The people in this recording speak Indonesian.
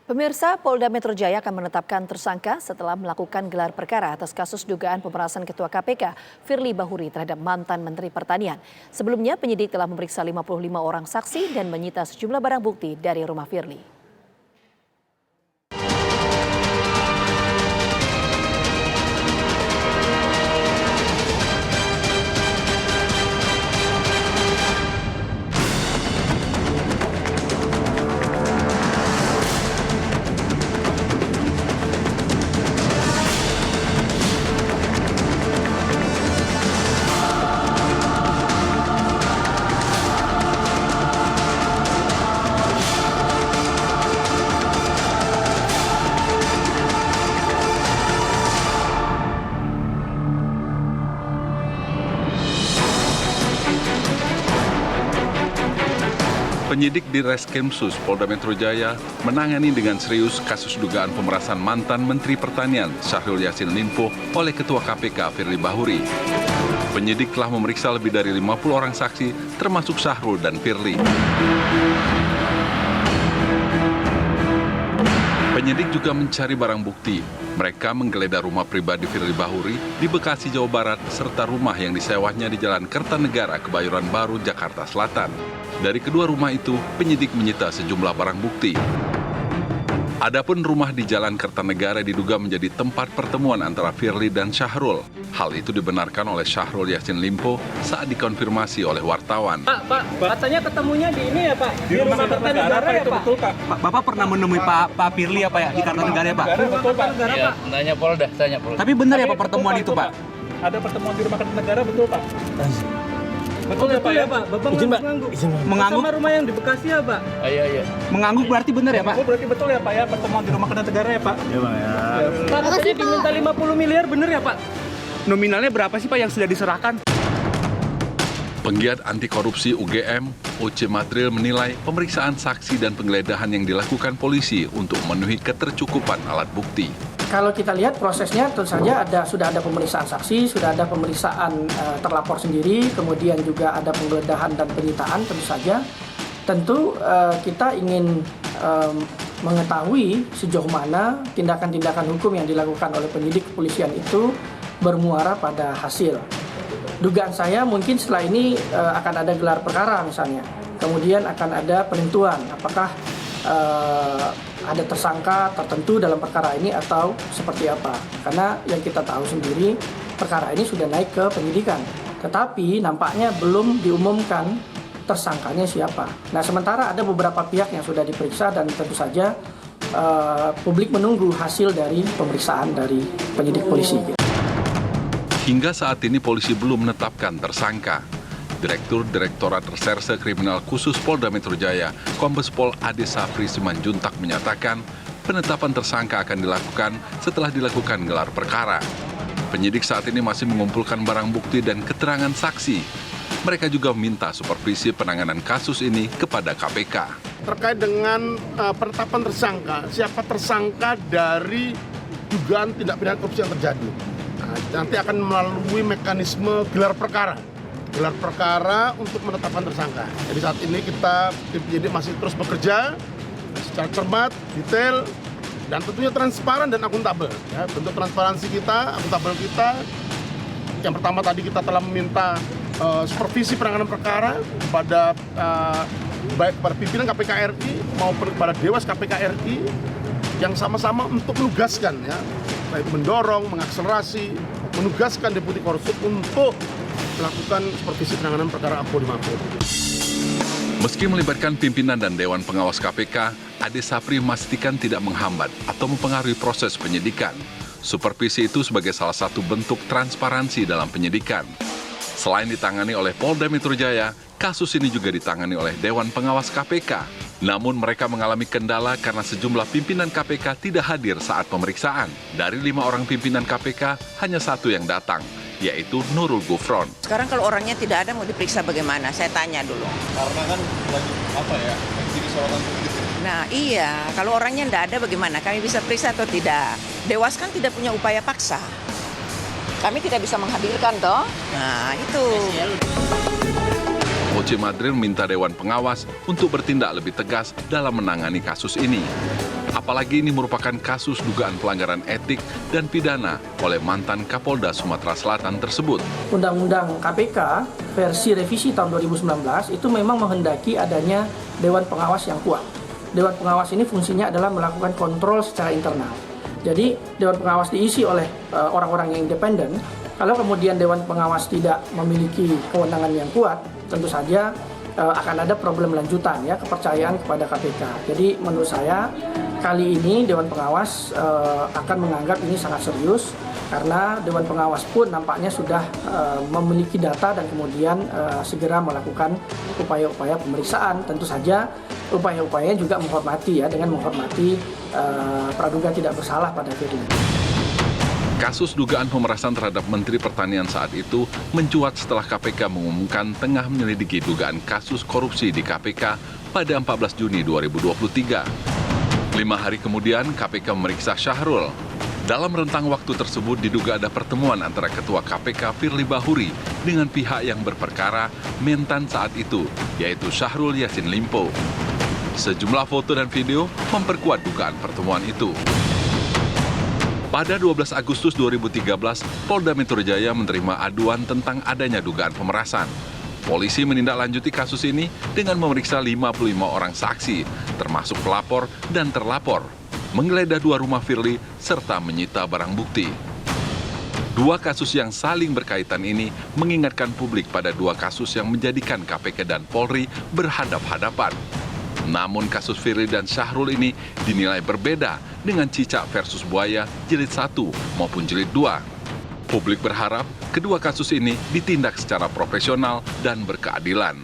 Pemirsa, Polda Metro Jaya akan menetapkan tersangka setelah melakukan gelar perkara atas kasus dugaan pemerasan Ketua KPK Firly Bahuri terhadap mantan Menteri Pertanian. Sebelumnya, penyidik telah memeriksa 55 orang saksi dan menyita sejumlah barang bukti dari rumah Firly. Penyidik di Reskrimsus Polda Metro Jaya menangani dengan serius kasus dugaan pemerasan mantan Menteri Pertanian Syahrul Yassin Limpo oleh Ketua KPK Firly Bahuri. Penyidik telah memeriksa lebih dari 50 orang saksi, termasuk Syahrul dan Firly. Penyidik juga mencari barang bukti. Mereka menggeledah rumah pribadi Firly Bahuri di Bekasi, Jawa Barat, serta rumah yang disewanya di Jalan Kertanegara, Kebayoran Baru, Jakarta Selatan. Dari kedua rumah itu, penyidik menyita sejumlah barang bukti. Adapun rumah di Jalan Kertanegara diduga menjadi tempat pertemuan antara Firly dan Syahrul. Hal itu dibenarkan oleh Syahrul Yassin Limpo saat dikonfirmasi oleh wartawan. Pak, katanya ketemunya di ini ya Pak? Di rumah Kertanegara ya Pak? Betul, Pak. Bapak pernah menemui Pak Firly apa ya di Kertanegara ya Pak? Betul Pak. Iya, tanya Polda, tanya Polda. Tapi benar ya Pak pertemuan itu Pak? Ada pertemuan di rumah Kertanegara betul Pak? Betul ya Pak ya? Bapak mengangguk. Mengangguk? Sama rumah yang di Bekasi ya Pak? Iya. Mengangguk berarti benar ya Pak? Oh, berarti betul ya Pak ya pertemuan di rumah Kertanegara ya Pak? Iya Pak ya. Pak, katanya diminta 50 miliar bener ya Pak? Nominalnya berapa sih Pak yang sudah diserahkan? Penggiat anti korupsi UGM, Oce Madril menilai pemeriksaan saksi dan penggeledahan yang dilakukan polisi untuk memenuhi ketercukupan alat bukti. Kalau kita lihat prosesnya tentu saja sudah ada pemeriksaan saksi, sudah ada pemeriksaan terlapor sendiri, kemudian juga ada penggeledahan dan penyitaan tentu saja. Tentu kita ingin mengetahui sejauh mana tindakan-tindakan hukum yang dilakukan oleh penyidik kepolisian itu bermuara pada hasil. Dugaan saya mungkin setelah ini akan ada gelar perkara misalnya, kemudian akan ada penentuan apakah ada tersangka tertentu dalam perkara ini atau seperti apa. Karena yang kita tahu sendiri perkara ini sudah naik ke penyidikan, tetapi nampaknya belum diumumkan tersangkanya siapa. Nah, sementara ada beberapa pihak yang sudah diperiksa dan tentu saja publik menunggu hasil dari pemeriksaan dari penyidik polisi. Hingga saat ini polisi belum menetapkan tersangka. Direktur Direktorat Reserse Kriminal Khusus Polda Metro Jaya, Kombes Pol Ade Safri Simanjuntak menyatakan penetapan tersangka akan dilakukan setelah dilakukan gelar perkara. Penyidik saat ini masih mengumpulkan barang bukti dan keterangan saksi. Mereka juga meminta supervisi penanganan kasus ini kepada KPK. Terkait dengan penetapan tersangka, siapa tersangka dari dugaan tindak pidana korupsi yang terjadi. Nah, nanti akan melalui mekanisme gelar perkara untuk menetapkan tersangka. Jadi saat ini kita tim penyidik masih terus bekerja secara cermat, detail, dan tentunya transparan dan akuntabel. Ya, bentuk transparansi kita, akuntabel kita. Yang pertama tadi kita telah meminta supervisi penanganan perkara kepada baik kepada pimpinan KPK RI maupun kepada Dewas KPK RI yang sama-sama untuk menugaskan, ya, baik mendorong, mengakselerasi, menugaskan Deputi Korsub untuk melakukan supervisi penanganan perkara Apo di Mako. Meski melibatkan pimpinan dan Dewan Pengawas KPK, Ade Safri memastikan tidak menghambat atau mempengaruhi proses penyidikan. Supervisi itu sebagai salah satu bentuk transparansi dalam penyidikan. Selain ditangani oleh Polda Metro Jaya, kasus ini juga ditangani oleh Dewan Pengawas KPK. Namun mereka mengalami kendala karena sejumlah pimpinan KPK tidak hadir saat pemeriksaan. Dari 5 orang pimpinan KPK, hanya 1 yang datang, yaitu Nurul Gufron. Sekarang kalau orangnya tidak ada mau diperiksa bagaimana? Saya tanya dulu. Karena kan lagi jadi sorotan publik. Nah iya, kalau orangnya tidak ada bagaimana? Kami bisa periksa atau tidak? Dewas kan tidak punya upaya paksa. Kami tidak bisa menghadirkan toh. Nah itu. Oce Madril meminta Dewan Pengawas untuk bertindak lebih tegas dalam menangani kasus ini. Apalagi ini merupakan kasus dugaan pelanggaran etik dan pidana oleh mantan Kapolda Sumatera Selatan tersebut. Undang-Undang KPK versi revisi tahun 2019 itu memang menghendaki adanya Dewan Pengawas yang kuat. Dewan Pengawas ini fungsinya adalah melakukan kontrol secara internal. Jadi Dewan Pengawas diisi oleh orang-orang yang independen. Kalau kemudian Dewan Pengawas tidak memiliki kewenangan yang kuat, tentu saja akan ada problem lanjutan ya kepercayaan kepada KPK. Jadi menurut saya kali ini Dewan Pengawas akan menganggap ini sangat serius karena Dewan Pengawas pun nampaknya sudah memiliki data dan kemudian segera melakukan upaya-upaya pemeriksaan. Tentu saja upaya-upayanya juga menghormati ya dengan menghormati praduga tidak bersalah pada Firly. Kasus dugaan pemerasan terhadap Menteri Pertanian saat itu mencuat setelah KPK mengumumkan tengah menyelidiki dugaan kasus korupsi di KPK pada 14 Juni 2023. 5 hari kemudian, KPK memeriksa Syahrul. Dalam rentang waktu tersebut diduga ada pertemuan antara Ketua KPK Firly Bahuri dengan pihak yang berperkara Mentan saat itu, yaitu Syahrul Yassin Limpo. Sejumlah foto dan video memperkuat dugaan pertemuan itu. Pada 12 Agustus 2013, Polda Metro Jaya menerima aduan tentang adanya dugaan pemerasan. Polisi menindaklanjuti kasus ini dengan memeriksa 55 orang saksi, termasuk pelapor dan terlapor, menggeledah 2 rumah Firly, serta menyita barang bukti. 2 kasus yang saling berkaitan ini mengingatkan publik pada 2 kasus yang menjadikan KPK dan Polri berhadap-hadapan. Namun kasus Firly dan Syahrul ini dinilai berbeda dengan Cicak versus Buaya jilid 1 maupun jilid 2. Publik berharap kedua kasus ini ditindak secara profesional dan berkeadilan.